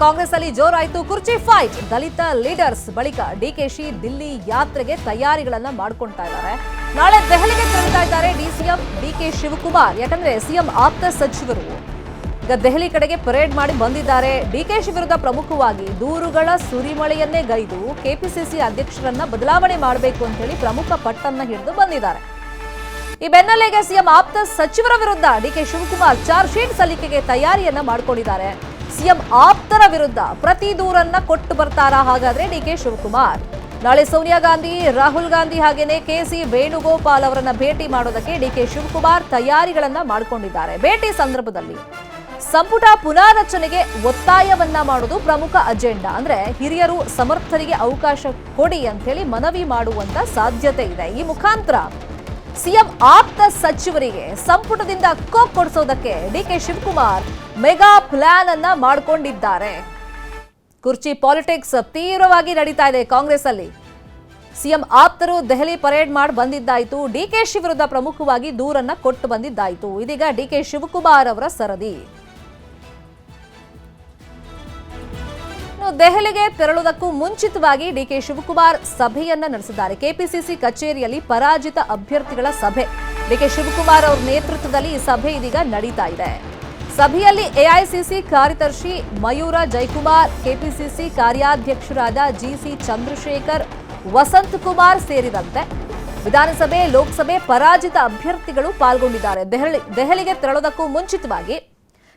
ಕಾಂಗ್ರೆಸ್ ಅಲ್ಲಿ ಜೋರಾಯಿತು ಕುರ್ಚಿ ಫೈಟ್. ದಲಿತ ಲೀಡರ್ಸ್ ಬಳಿಕ ಡಿಕೆಶಿ ದಿಲ್ಲಿ ಯಾತ್ರೆಗೆ ತಯಾರಿಗಳನ್ನ ಮಾಡ್ಕೊಳ್ತಾ ಇದ್ದಾರೆ. ನಾಳೆ ದೆಹಲಿಗೆ ತೆರಳುತ್ತಾ ಇದ್ದಾರೆ ಡಿಸಿಎಂ ಡಿಕೆ ಶಿವಕುಮಾರ್. ಯಾಕಂದ್ರೆ ಸಿಎಂ ಆಪ್ತ ಸಚಿವರು ಈಗ ದೆಹಲಿ ಕಡೆಗೆ ಪರೇಡ್ ಮಾಡಿ ಬಂದಿದ್ದಾರೆ. ಡಿಕೆಶಿ ವಿರುದ್ಧ ಪ್ರಮುಖವಾಗಿ ದೂರುಗಳ ಸುರಿಮಳೆಯನ್ನೇ ಗೈದು ಕೆಪಿಸಿಸಿ ಅಧ್ಯಕ್ಷರನ್ನ ಬದಲಾವಣೆ ಮಾಡಬೇಕು ಅಂತ ಹೇಳಿ ಪ್ರಮುಖ ಪಟ್ಟನ್ನ ಹಿಡಿದು ಬಂದಿದ್ದಾರೆ. ಈ ಬೆನ್ನಲ್ಲೆಗೆ ಸಿಎಂ ಆಪ್ತ ಸಚಿವರ ವಿರುದ್ಧ ಡಿಕೆ ಶಿವಕುಮಾರ್ ಚಾರ್ಜ್ ಶೀಟ್ ಸಲ್ಲಿಕೆಗೆ ತಯಾರಿಯನ್ನ ಮಾಡಿಕೊಂಡಿದ್ದಾರೆ. ಸಿಎಂ ಆಪ್ತರ ವಿರುದ್ಧ ಪ್ರತಿ ದೂರನ್ನ ಕೊಟ್ಟು ಬರ್ತಾರಾ ಹಾಗಾದ್ರೆ ಡಿಕೆ ಶಿವಕುಮಾರ್? ನಾಳೆ ಸೋನಿಯಾ ಗಾಂಧಿ, ರಾಹುಲ್ ಗಾಂಧಿ ಹಾಗೇನೆ ಕೆಸಿ ವೇಣುಗೋಪಾಲ್ ಅವರನ್ನ ಭೇಟಿ ಮಾಡೋದಕ್ಕೆ ಡಿಕೆ ಶಿವಕುಮಾರ್ ತಯಾರಿಗಳನ್ನ ಮಾಡಿಕೊಂಡಿದ್ದಾರೆ. ಭೇಟಿ ಸಂದರ್ಭದಲ್ಲಿ ಸಂಪುಟ ಪುನಾರಚನೆಗೆ ಒತ್ತಾಯವನ್ನ ಮಾಡೋದು ಪ್ರಮುಖ ಅಜೆಂಡಾ. ಅಂದ್ರೆ ಹಿರಿಯರು ಸಮರ್ಥರಿಗೆ ಅವಕಾಶ ಕೊಡಿ ಅಂತ ಹೇಳಿ ಮನವಿ ಮಾಡುವಂತ ಸಾಧ್ಯತೆ ಇದೆ. ಈ ಮುಖಾಂತರ ಸಿಎಂ ಆಪ್ತ ಸಚಿವರಿಗೆ ಸಂಪುಟದಿಂದ ಕೊಡಿಸೋದಕ್ಕೆ ಡಿಕೆ ಶಿವಕುಮಾರ್ ಮೆಗಾ ಪ್ಲಾನ್ ಅನ್ನ ಮಾಡಿಕೊಂಡಿದ್ದಾರೆ. ಕುರ್ಚಿ ಪಾಲಿಟಿಕ್ಸ್ ತೀವ್ರವಾಗಿ ನಡೀತಾ ಇದೆ ಕಾಂಗ್ರೆಸ್ ಅಲ್ಲಿ. ಸಿಎಂ ಆಪ್ತರು ದೆಹಲಿ ಪರೇಡ್ ಮಾಡಿ ಬಂದಿದ್ದಾಯಿತು. ಡಿಕೆಶಿ ವಿರುದ್ಧ ಪ್ರಮುಖವಾಗಿ ದೂರನ್ನ ಕೊಟ್ಟು ಬಂದಿದ್ದಾಯಿತು. ಇದೀಗ ಡಿಕೆ ಶಿವಕುಮಾರ್ ಅವರ ಸರದಿ. ದೆಹಲಿಗೆ ತೆರಳುವುದಕ್ಕೂ ಮುಂಚಿತವಾಗಿ ಡಿಕೆ ಶಿವಕುಮಾರ್ ಸಭೆಯನ್ನ ನಡೆಸಿದ್ದಾರೆ. ಕೆಪಿಸಿಸಿ ಕಚೇರಿಯಲ್ಲಿ ಪರಾಜಿತ ಅಭ್ಯರ್ಥಿಗಳ ಸಭೆ. ಡಿಕೆ ಶಿವಕುಮಾರ್ ಅವರ ನೇತೃತ್ವದಲ್ಲಿ ಈ ಸಭೆ ಇದೀಗ ನಡೀತಾ ಇದೆ. ಸಭೆಯಲ್ಲಿ ಎಐಸಿಸಿ ಕಾರ್ಯದರ್ಶಿ ಮಯೂರ ಜಯಕುಮಾರ್, ಕೆಪಿಸಿಸಿ ಕಾರ್ಯಾಧ್ಯಕ್ಷರಾದ ಜಿಸಿ ಚಂದ್ರಶೇಖರ್, ವಸಂತ್ ಕುಮಾರ್ ಸೇರಿದಂತೆ ವಿಧಾನಸಭೆ, ಲೋಕಸಭೆ ಪರಾಜಿತ ಅಭ್ಯರ್ಥಿಗಳು ಪಾಲ್ಗೊಂಡಿದ್ದಾರೆ. ದೆಹಲಿಗೆ ತೆರಳುವುದಕ್ಕೂ ಮುಂಚಿತವಾಗಿ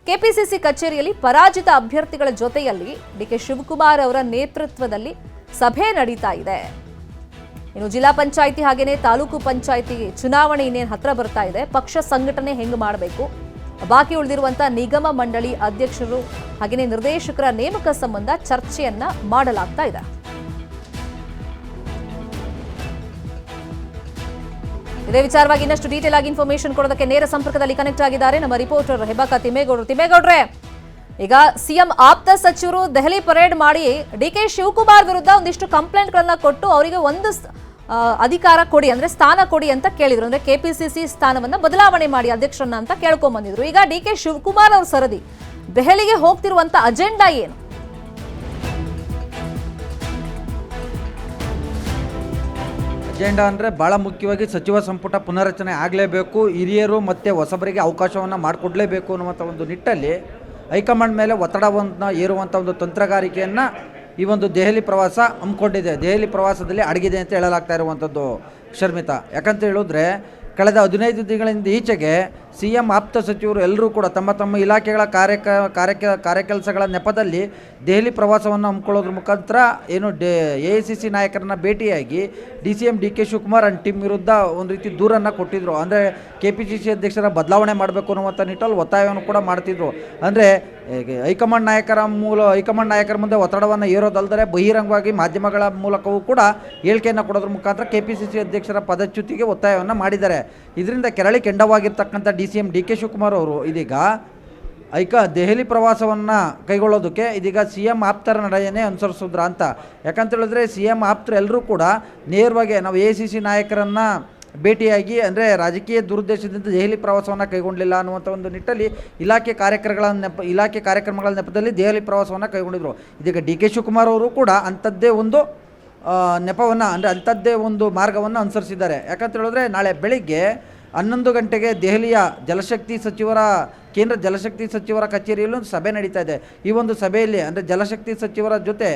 ಕೆಪಿಸಿಸಿ ಕಚೇರಿಯಲ್ಲಿ ಪರಾಜಿತ ಅಭ್ಯರ್ಥಿಗಳ ಜೊತೆಯಲ್ಲಿ ಡಿಕೆ ಶಿವಕುಮಾರ್ ಅವರ ನೇತೃತ್ವದಲ್ಲಿ ಸಭೆ ನಡೀತಾ ಇದೆ. ಇನ್ನು ಜಿಲ್ಲಾ ಪಂಚಾಯಿತಿ ಹಾಗೇನೆ ತಾಲೂಕು ಪಂಚಾಯಿತಿ ಚುನಾವಣೆ ಇನ್ನೇನು ಹತ್ರ ಬರ್ತಾ ಇದೆ. ಪಕ್ಷ ಸಂಘಟನೆ ಹೆಂಗ್ ಮಾಡಬೇಕು, ಬಾಕಿ ಉಳಿದಿರುವಂತಹ ನಿಗಮ ಮಂಡಳಿ ಅಧ್ಯಕ್ಷರು ಹಾಗೇನೆ ನಿರ್ದೇಶಕರ ನೇಮಕ ಸಂಬಂಧ ಚರ್ಚೆಯನ್ನ ಮಾಡಲಾಗ್ತಾ ಇದೆ. ಇದೇ ವಿಚಾರವಾಗಿ ಇನ್ನಷ್ಟು ಡೀಟೇಲ್ ಆಗಿ ಇನ್ಫಾರ್ಮೇಶನ್ ಕೊಡೋದಕ್ಕೆ ನೇರ ಸಂಪರ್ಕದಲ್ಲಿ ಕನೆಕ್ಟ್ ಆಗಿದ್ದಾರೆ ನಮ್ಮ ರಿಪೋರ್ಟರ್ ಹೆಬಾಕ ತಿಮ್ಮೇಗೌಡರು. ತಿಮ್ಮೇಗೌಡ್ರೆ, ಈಗ ಸಿಎಂ ಆಪ್ತ ಸಚಿವರು ದೆಹಲಿ ಪರೇಡ್ ಮಾಡಿ ಡಿಕೆ ಶಿವಕುಮಾರ್ ವಿರುದ್ಧ ಒಂದಿಷ್ಟು ಕಂಪ್ಲೇಂಟ್ಗಳನ್ನ ಕೊಟ್ಟು ಅವರಿಗೆ ಒಂದು ಅಧಿಕಾರ ಕೊಡಿ, ಅಂದ್ರೆ ಸ್ಥಾನ ಕೊಡಿ ಅಂತ ಕೇಳಿದ್ರು. ಅಂದ್ರೆ ಕೆಪಿಸಿಸಿ ಸ್ಥಾನವನ್ನ ಬದಲಾವಣೆ ಮಾಡಿ ಅಧ್ಯಕ್ಷರನ್ನ ಅಂತ ಕೇಳ್ಕೊಂಡ್ ಬಂದಿದ್ರು. ಈಗ ಡಿಕೆ ಶಿವಕುಮಾರ್ ಅವ್ರ ಸರದಿ ದೆಹಲಿಗೆ ಹೋಗ್ತಿರುವಂತ ಅಜೆಂಡಾ ಏನು? ಅಜೆಂಡಾ ಅಂದರೆ ಭಾಳ ಮುಖ್ಯವಾಗಿ ಸಚಿವ ಸಂಪುಟ ಪುನರಚನೆ ಆಗಲೇಬೇಕು, ಹಿರಿಯರು ಮತ್ತು ಹೊಸಬರಿಗೆ ಅವಕಾಶವನ್ನು ಮಾಡಿಕೊಡ್ಲೇಬೇಕು ಅನ್ನುವಂಥ ಒಂದು ನಿಟ್ಟಲ್ಲಿ ಹೈಕಮಾಂಡ್ ಮೇಲೆ ಒತ್ತಡವನ್ನು ಏರುವಂಥ ಒಂದು ತಂತ್ರಗಾರಿಕೆಯನ್ನು ಈ ಒಂದು ದೆಹಲಿ ಪ್ರವಾಸ ಹಮ್ಮಿಕೊಂಡಿದೆ. ದೆಹಲಿ ಪ್ರವಾಸದಲ್ಲಿ ಅಡಗಿದೆ ಅಂತ ಹೇಳಲಾಗ್ತಾ ಇರುವಂಥದ್ದು ಶರ್ಮಿತಾ. ಯಾಕಂತ ಹೇಳಿದ್ರೆ ಕಳೆದ 15 ದಿನಗಳಿಂದ ಈಚೆಗೆ ಸಿಎಂ ಆಪ್ತ ಸಚಿವರು ಎಲ್ಲರೂ ಕೂಡ ತಮ್ಮ ತಮ್ಮ ಇಲಾಖೆಗಳ ಕಾರ್ಯಕೆಲಸಗಳ ನೆಪದಲ್ಲಿ ದೆಹಲಿ ಪ್ರವಾಸವನ್ನು ಹಮ್ಮಿಕೊಳ್ಳೋದ್ರ ಮುಖಾಂತರ ಏನು ಎಐಸಿಸಿ ನಾಯಕರನ್ನ ಭೇಟಿಯಾಗಿ DCM DK Shivakumar and team ವಿರುದ್ಧ ಒಂದು ರೀತಿ ದೂರನ್ನು ಕೊಟ್ಟಿದ್ದರು. ಅಂದರೆ ಕೆಪಿಸಿಸಿ ಅಧ್ಯಕ್ಷರ ಬದಲಾವಣೆ ಮಾಡಬೇಕು ಅನ್ನುವಂಥ ನಿಟ್ಟಲ್ಲಿ ಒತ್ತಾಯವನ್ನು ಕೂಡ ಮಾಡ್ತಿದ್ರು. ಅಂದರೆ ಹೈಕಮಾಂಡ್ ನಾಯಕರ ಮುಂದೆ ಒತ್ತಡವನ್ನು ಏರೋದಲ್ಲದೆ ಬಹಿರಂಗವಾಗಿ ಮಾಧ್ಯಮಗಳ ಮೂಲಕವೂ ಕೂಡ ಹೇಳಿಕೆಯನ್ನು ಕೊಡೋದ್ರ ಮುಖಾಂತರ ಕೆಪಿಸಿಸಿ ಅಧ್ಯಕ್ಷರ ಪದಚ್ಯುತಿಗೆ ಒತ್ತಾಯವನ್ನು ಮಾಡಿದ್ದಾರೆ. ಇದರಿಂದ ಕೆರಳಿ ಕೆಂಡವಾಗಿರ್ತಕ್ಕಂಥ ಡಿಸಿಎಂ ಡಿಕೆ ಶಿವಕುಮಾರ್ ಅವರು ಇದೀಗ ದೆಹಲಿ ಪ್ರವಾಸವನ್ನು ಕೈಗೊಳ್ಳೋದಕ್ಕೆ ಇದೀಗ ಸಿಎಂ ಆಪ್ತರ ನಡೆಯನ್ನೇ ಅನುಸರಿಸಿದ್ರ ಅಂತ. ಯಾಕಂತ ಹೇಳಿದ್ರೆ ಸಿಎಂ ಆಪ್ತರು ಎಲ್ಲರೂ ಕೂಡ ನೇರವಾಗಿ ನಾವು ಎಐಸಿಸಿ ನಾಯಕರನ್ನು ಭೇಟಿಯಾಗಿ ಅಂದರೆ ರಾಜಕೀಯ ದುರುದ್ದೇಶದಿಂದ ದೆಹಲಿ ಪ್ರವಾಸವನ್ನು ಕೈಗೊಂಡಿಲ್ಲ ಅನ್ನುವಂಥ ಒಂದು ನಿಟ್ಟಲ್ಲಿ ಇಲಾಖೆ ಕಾರ್ಯಕ್ರಮಗಳ ನೆಪದಲ್ಲಿ ದೆಹಲಿ ಪ್ರವಾಸವನ್ನು ಕೈಗೊಂಡಿದ್ರು. ಇದೀಗ ಡಿಕೆ ಶಿವಕುಮಾರ್ ಅವರು ಕೂಡ ಅಂಥದ್ದೇ ಒಂದು ನೆಪವನ್ನು ಅಂದರೆ ಅಂಥದ್ದೇ ಒಂದು ಮಾರ್ಗವನ್ನು ಅನುಸರಿಸಿದ್ದಾರೆ. ಯಾಕಂತ ಹೇಳಿದ್ರೆ ನಾಳೆ ಬೆಳಿಗ್ಗೆ 11 ಗಂಟೆಗೆ ದೆಹಲಿಯ ಕೇಂದ್ರ ಜಲಶಕ್ತಿ ಸಚಿವರ ಕಚೇರಿಯಲ್ಲಿ ಒಂದು ಸಭೆ ನಡೀತಾ ಇದೆ. ಈ ಒಂದು ಸಭೆಯಲ್ಲಿ ಅಂದರೆ ಜಲಶಕ್ತಿ ಸಚಿವರ ಜೊತೆ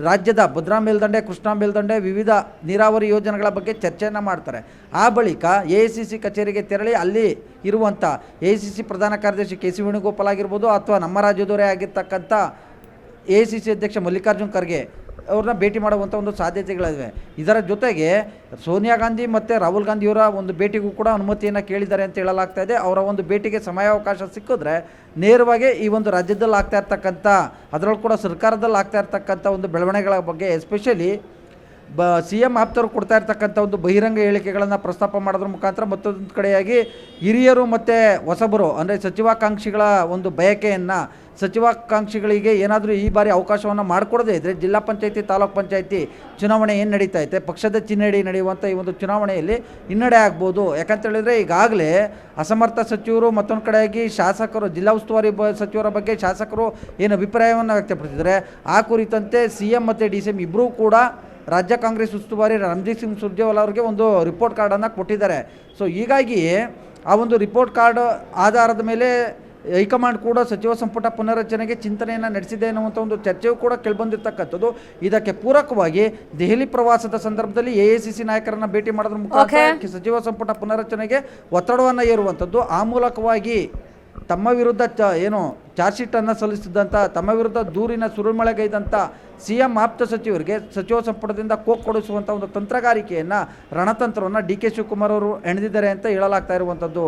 ರಾಜ್ಯದ ಭದ್ರಾ ಮೇಲ್ದಂಡೆ, ಕೃಷ್ಣಾ ಮೇಲ್ದಂಡೆ, ವಿವಿಧ ನೀರಾವರಿ ಯೋಜನೆಗಳ ಬಗ್ಗೆ ಚರ್ಚೆಯನ್ನು ಮಾಡ್ತಾರೆ. ಆ ಬಳಿಕ ಎಐಸಿಸಿ ಕಚೇರಿಗೆ ತೆರಳಿ ಅಲ್ಲಿ ಇರುವಂಥ ಎಐಸಿಸಿ ಪ್ರಧಾನ ಕಾರ್ಯದರ್ಶಿ ಕೆಸಿ ವೇಣುಗೋಪಾಲ್ ಆಗಿರ್ಬೋದು ಅಥವಾ ನಮ್ಮ ರಾಜ್ಯದವರೇ ಆಗಿರ್ತಕ್ಕಂಥ ಎಐಸಿಸಿ ಅಧ್ಯಕ್ಷ ಮಲ್ಲಿಕಾರ್ಜುನ್ ಖರ್ಗೆ ಅವ್ರನ್ನ ಭೇಟಿ ಮಾಡುವಂಥ ಒಂದು ಸಾಧ್ಯತೆಗಳಿವೆ. ಇದರ ಜೊತೆಗೆ ಸೋನಿಯಾ ಗಾಂಧಿ ಮತ್ತು ರಾಹುಲ್ ಗಾಂಧಿಯವರ ಒಂದು ಭೇಟಿಗೂ ಕೂಡ ಅನುಮತಿಯನ್ನು ಕೇಳಿದ್ದಾರೆ ಅಂತ ಹೇಳಲಾಗ್ತಾ ಇದೆ. ಅವರ ಒಂದು ಭೇಟಿಗೆ ಸಮಯಾವಕಾಶ ಸಿಕ್ಕಿದ್ರೆ ನೇರವಾಗಿ ಈ ಒಂದು ರಾಜ್ಯದಲ್ಲಿ ಆಗ್ತಾ ಇರ್ತಕ್ಕಂಥ ಅದರಲ್ಲೂ ಕೂಡ ಸರ್ಕಾರದಲ್ಲಿ ಆಗ್ತಾ ಇರ್ತಕ್ಕಂಥ ಒಂದು ಬೆಳವಣಿಗೆಗಳ ಬಗ್ಗೆ ಎಸ್ಪೆಷಲಿ ಸಿ ಎಂ ಆಪ್ತರು ಕೊಡ್ತಾ ಇರ್ತಕ್ಕಂಥ ಒಂದು ಬಹಿರಂಗ ಹೇಳಿಕೆಗಳನ್ನು ಪ್ರಸ್ತಾಪ ಮಾಡೋದ್ರ ಮುಖಾಂತರ ಮತ್ತೊಂದು ಕಡೆಯಾಗಿ ಹಿರಿಯರು ಮತ್ತು ಹೊಸಬರು ಅಂದರೆ ಸಚಿವಾಕಾಂಕ್ಷಿಗಳ ಒಂದು ಬಯಕೆಯನ್ನು ಸಚಿವಾಕಾಂಕ್ಷಿಗಳಿಗೆ ಏನಾದರೂ ಈ ಬಾರಿ ಅವಕಾಶವನ್ನು ಮಾಡಿಕೊಡದೇ ಇದ್ದರೆ ಜಿಲ್ಲಾ ಪಂಚಾಯತಿ ತಾಲೂಕ್ ಪಂಚಾಯತಿ ಚುನಾವಣೆ ಏನು ನಡೀತಾ ಐತೆ ಪಕ್ಷದ ಚಿಹ್ನೆಡಿ ನಡೆಯುವಂಥ ಈ ಒಂದು ಚುನಾವಣೆಯಲ್ಲಿ ಹಿನ್ನಡೆ ಆಗ್ಬೋದು. ಯಾಕಂತೇಳಿದರೆ ಈಗಾಗಲೇ ಅಸಮರ್ಥ ಸಚಿವರು ಮತ್ತೊಂದು ಕಡೆಯಾಗಿ ಶಾಸಕರು ಜಿಲ್ಲಾ ಉಸ್ತುವಾರಿ ಸಚಿವರ ಬಗ್ಗೆ ಶಾಸಕರು ಏನು ಅಭಿಪ್ರಾಯವನ್ನು ವ್ಯಕ್ತಪಡಿಸಿದ್ದಾರೆ ಆ ಕುರಿತಂತೆ CM ಮತ್ತು DCM ಇಬ್ಬರೂ ಕೂಡ ರಾಜ್ಯ ಕಾಂಗ್ರೆಸ್ ಉಸ್ತುವಾರಿ ರಣದೀಪ್ ಸಿಂಗ್ ಸುರ್ಜೇವಾಲಾ ಅವರಿಗೆ ಒಂದು ರಿಪೋರ್ಟ್ ಕಾರ್ಡನ್ನು ಕೊಟ್ಟಿದ್ದಾರೆ. ಸೊ ಹೀಗಾಗಿ ಆ ಒಂದು ರಿಪೋರ್ಟ್ ಕಾರ್ಡ್ ಆಧಾರದ ಮೇಲೆ ಹೈಕಮಾಂಡ್ ಕೂಡ ಸಚಿವ ಸಂಪುಟ ಪುನರಚನೆಗೆ ಚಿಂತನೆಯನ್ನು ನಡೆಸಿದೆ ಅನ್ನುವಂಥ ಒಂದು ಚರ್ಚೆಯೂ ಕೂಡ ಕೇಳಿಬಂದಿರ್ತಕ್ಕಂಥದ್ದು. ಇದಕ್ಕೆ ಪೂರಕವಾಗಿ ದೆಹಲಿ ಪ್ರವಾಸದ ಸಂದರ್ಭದಲ್ಲಿ AICC ನಾಯಕರನ್ನು ಭೇಟಿ ಮಾಡೋದ್ರ ಮುಖಾಂತರ ಸಚಿವ ಸಂಪುಟ ಪುನರಚನೆಗೆ ಒತ್ತಡವನ್ನು ಹೇರುವಂಥದ್ದು, ಆ ಮೂಲಕವಾಗಿ ತಮ್ಮ ವಿರುದ್ಧ ಏನು ಚಾರ್ಜ್ ಶೀಟನ್ನು ಸಲ್ಲಿಸಿದಂಥ ತಮ್ಮ ವಿರುದ್ಧ ದೂರಿನ ಸುರಿಮಳೆಗೈದಂಥ CM ಆಪ್ತ ಸಚಿವರಿಗೆ ಸಚಿವ ಸಂಪುಟದಿಂದ ಕೋಕ್ ಕೊಡಿಸುವಂಥ ಒಂದು ತಂತ್ರಗಾರಿಕೆಯನ್ನು ರಣತಂತ್ರವನ್ನು DK ಶಿವಕುಮಾರ್ ಅವರು ಎಣೆದಿದ್ದಾರೆ ಅಂತ ಹೇಳಲಾಗ್ತಾ ಇರುವಂಥದ್ದು.